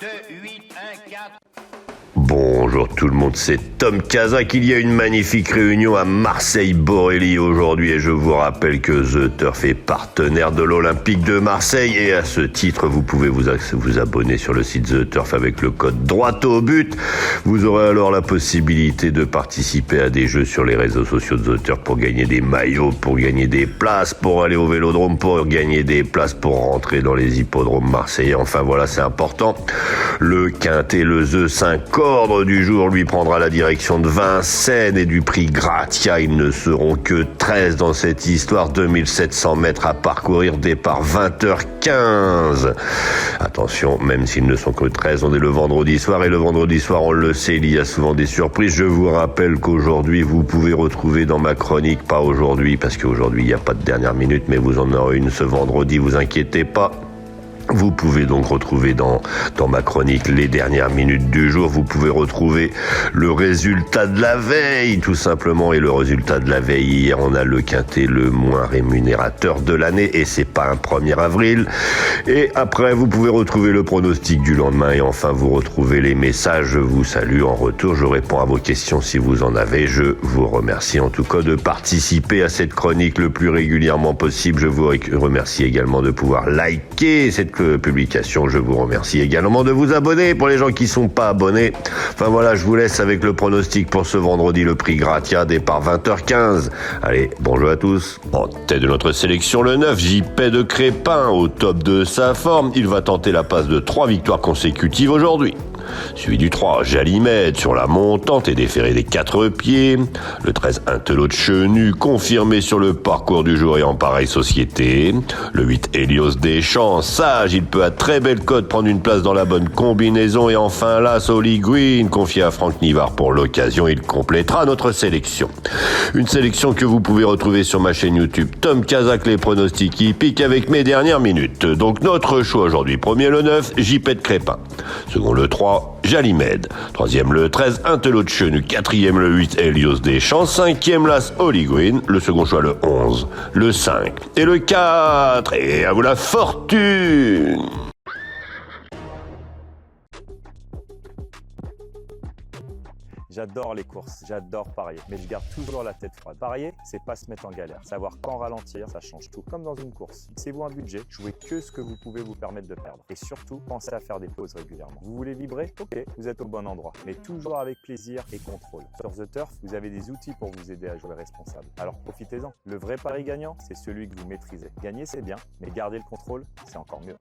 2, 8, 1, 4. Bonjour tout le monde, c'est Tom Kazak. Il y a une magnifique réunion à Marseille-Borelli aujourd'hui et je vous rappelle que The Turf est partenaire de l'Olympique de Marseille et à ce titre, vous pouvez vous abonner sur le site The Turf avec le code droit au but. Vous aurez alors la possibilité de participer à des jeux sur les réseaux sociaux de The Turf pour gagner des maillots, pour gagner des places, pour aller au Vélodrome, pour gagner des places pour rentrer dans les hippodromes marseillais. Enfin voilà, c'est important. Le quintet, le The 5 ordre du jour lui prendra la direction de Vincennes et du prix Gratia. Ils ne seront que 13 dans cette histoire, 2700 mètres à parcourir, départ 20h15. Attention, même s'ils ne sont que 13, on est le vendredi soir et le vendredi soir, on le sait, il y a souvent des surprises. Je vous rappelle qu'aujourd'hui, vous pouvez retrouver dans ma chronique, pas aujourd'hui, parce qu'aujourd'hui, il n'y a pas de dernière minute, mais vous en aurez une ce vendredi, vous inquiétez pas. Vous pouvez donc retrouver dans ma chronique les dernières minutes du jour. Vous pouvez retrouver le résultat de la veille, tout simplement. Et le résultat de la veille, hier, on a le quintet le moins rémunérateur de l'année. Et c'est pas un 1er avril. Et après, vous pouvez retrouver le pronostic du lendemain. Et enfin, vous retrouvez les messages. Je vous salue en retour. Je réponds à vos questions si vous en avez. Je vous remercie en tout cas de participer à cette chronique le plus régulièrement possible. Je vous remercie également de pouvoir liker cette publication. Je vous remercie également de vous abonner pour les gens qui sont pas abonnés. Enfin voilà, je vous laisse avec le pronostic pour ce vendredi, le prix Gratia, départ 20h15. Allez, bonjour à tous. En tête de notre sélection, le 9, JP de Crépin, au top de sa forme. Il va tenter la passe de 3 victoires consécutives aujourd'hui. Suivi du 3, Jalymède sur la montante et déféré des 4 pieds. Le 13, Intello de Chenu, confirmé sur le parcours du jour et en pareille société. Le 8, Helios Deschamps, sage, il peut à très belle cote prendre une place dans la bonne combinaison. Et enfin, l'As Holy Green, confié à Franck Nivard pour l'occasion, il complétera notre sélection. Une sélection que vous pouvez retrouver sur ma chaîne YouTube Tom Kazak, les pronostics hippiques avec mes dernières minutes. Donc notre choix aujourd'hui, premier le 9, JP de Crépin. Second le 3, Jalymède. Troisième le 13, Intello de Chenu. Quatrième le 8, Helios Deschamps. Cinquième l'As Holy Green. Le second choix le 11, le 5 et le 4. Et à vous la fortune! J'adore les courses, j'adore parier, mais je garde toujours la tête froide. Parier, c'est pas se mettre en galère. Savoir quand ralentir, ça change tout. Comme dans une course. Fixez-vous un budget, jouez que ce que vous pouvez vous permettre de perdre. Et surtout, pensez à faire des pauses régulièrement. Vous voulez vibrer? Ok, vous êtes au bon endroit. Mais toujours avec plaisir et contrôle. Sur The Turf, vous avez des outils pour vous aider à jouer responsable. Alors profitez-en. Le vrai pari gagnant, c'est celui que vous maîtrisez. Gagner, c'est bien, mais garder le contrôle, c'est encore mieux.